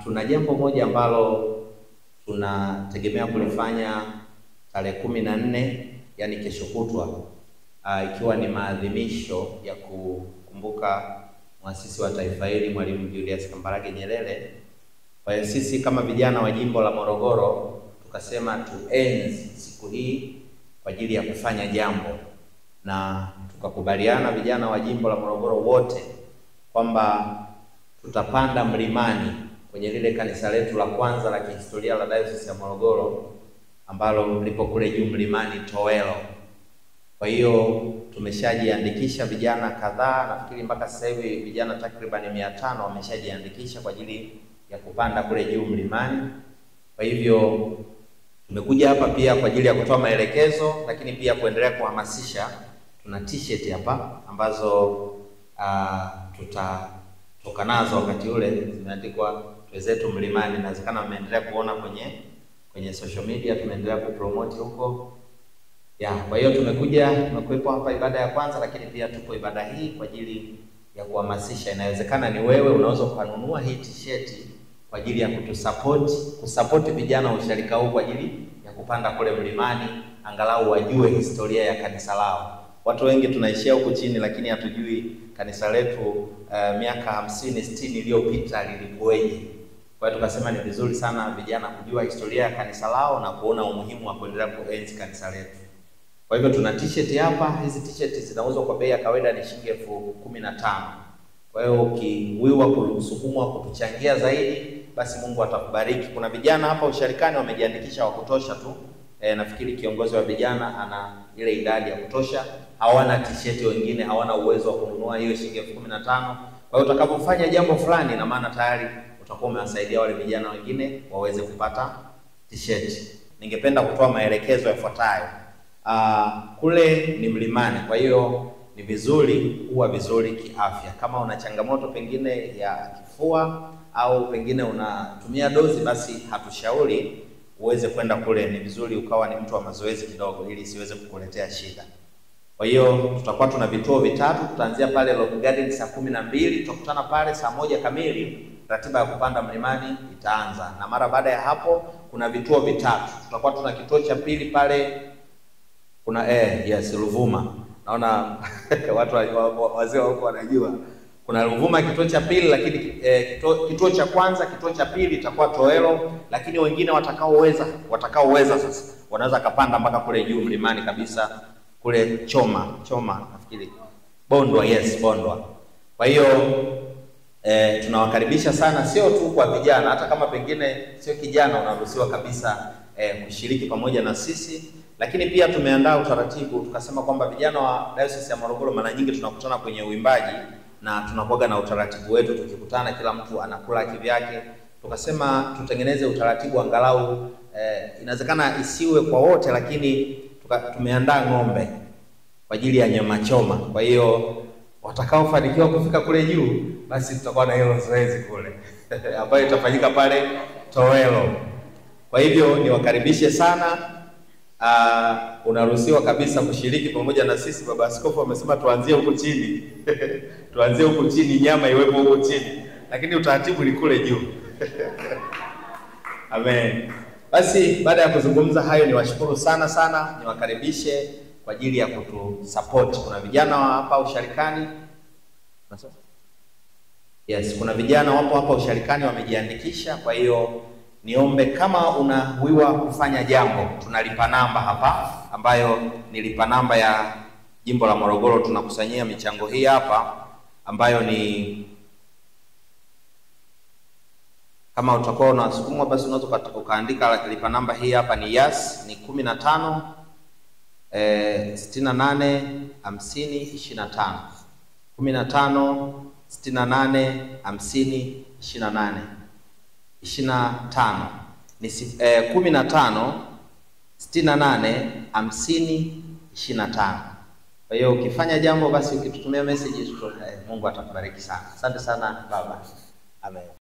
Tuna jambo moja ambalo tunategemea kulifanya tarehe 14, yani kesho kutwa, ikiwa ni maadhimisho ya kukumbuka muasisi wa taifa hili Mwalimu Julius Kambarage Nyerere. Kwa hiyo sisi kama vijana wa jimbo la Morogoro tukasema tuenzi siku hii kwa ajili ya kufanya jambo, na tukakubaliana vijana wa jimbo la Morogoro wote kwamba tutapanda mlimani kwenye lile kanisa letu la kwanza la kihistoria la Diocese ya Morogoro ambalo lipo kule juu mlimani Towelo. Kwa hiyo tumeshajiandikisha vijana kadhaa, nafikiri mpaka sasa hivi vijana takriban 500 wameshajiandikisha kwa ajili ya kupanda kule juu mlimani. Kwa hivyo tumekuja hapa pia kwa ajili ya kutoa maelekezo, lakini pia kuendelea kuhamasisha. Tuna t-shirt hapa ambazo tutatoka nazo wakati ule, zimeandikwa Twezetu Mlimani. Inawezekana mmeendelea kuona kwenye social media, tumeendelea kupromote huko. Kwa hiyo tumekuwepo hapa ibada ya kwanza, lakini pia tupo ibada hii kwa ajili ya kuhamasisha. Inawezekana ni wewe unaweza kununua hii t-shirt kwa ajili ya kusupport vijana wa usharika huu kwa ajili ya kupanda kule mlimani, angalau wajue historia ya kanisa lao. Watu wengi tunaishia huku chini, lakini hatujui kanisa letu miaka 50-60 iliyopita lilikuweje. Kwa hiyo tukasema ni vizuri sana vijana kujua historia ya kanisa lao na kuona umuhimu wa kuendelea kuenzi kanisa letu. Kwa hivyo tuna t-shirt hapa. Hizi t-shirt zinauzwa kwa bei ya kawaida ni shilingi 15,000. Kwa hiyo ukiwiwa kusukumwa kutuchangia zaidi, basi Mungu atakubariki. Kuna vijana hapa usharikani wamejiandikisha wa kutosha tu. Nafikiri kiongozi wa vijana ana ile idadi ya kutosha. Hawana t-shirt, wengine hawana uwezo wa kununua hiyo shilingi 15,000. Kwa hiyo utakapofanya jambo fulani, na maana tayari utakuwa umewasaidia wale vijana wengine waweze kupata t-shirt. Ningependa kutoa maelekezo yafuatayo. Kule ni mlimani, kwa hiyo ni vizuri kiafya. Kama una changamoto pengine ya kifua au pengine unatumia dozi, basi hatushauri uweze kwenda kule. Ni vizuri ukawa ni mtu wa mazoezi kidogo, ili isiweze kukuletea shida. Kwa hiyo tutakuwa tuna vituo vitatu. Tutaanzia pale Rock Garden saa 12, tutakutana pale saa 1 kamili. Ratiba ya kupanda mlimani itaanza, na mara baada ya hapo kuna vituo vitatu. Tutakuwa tuna kituo cha pili pale kuna Ruvuma. Naona watu wazee huko wanajua. Kuna Ruvuma kituo cha pili, lakini kituo cha kwanza, kituo cha pili itakuwa Towelo, lakini wengine watakaoweza sasa wanaweza kapanda mpaka kule juu mlimani kabisa kule Choma nafikiri Bondwa. Kwa hiyo tunawakaribisha sana, sio tu kwa vijana, hata kama pengine sio kijana unaruhusiwa kabisa kushiriki pamoja na sisi. Lakini pia tumeandaa utaratibu, tukasema kwamba vijana wa Diocese ya Morogoro mara nyingi tunakutana kwenye uimbaji, na tunakuwa na utaratibu wetu, tukikutana kila mtu anakula kivyake. Tukasema tutengeneze utaratibu angalau inawezekana isiwe kwa wote, lakini tumeandaa ng'ombe kwa ajili ya nyama choma. Kwa hiyo watakaofanikiwa kufika kule juu, basi tutakuwa na hilo zoezi kule ambayo itafanyika pale Towelo. Kwa hivyo niwakaribishe sana. Unaruhusiwa kabisa kushiriki pamoja na sisi. Baba Askofu amesema tuanzie huko chini tuanzie huko chini, nyama iwepo huko chini, lakini utaratibu ni kule juu Amen. Basi baada ya kuzungumza hayo, niwashukuru sana, niwakaribishe kwa ajili ya kutusupport. Kuna vijana hapa usharikani. Kuna vijana wapo hapa usharikani wamejiandikisha. Kwa hiyo niombe, kama unawiwa kufanya jambo, tunalipa namba hapa ambayo ni lipa namba ya jimbo la Morogoro. Tunakusanyia michango hii hapa ambayo ni, kama utakuwa unasukumwa basi unaweza ukaandika lipa namba hii hapa ni ni 15 68 50 25 15 68 50 28 25 ni 15 68 50 25. Kwa hiyo ukifanya jambo basi ukitutumia message, Mungu atakubariki sana. Asante sana baba. Amen.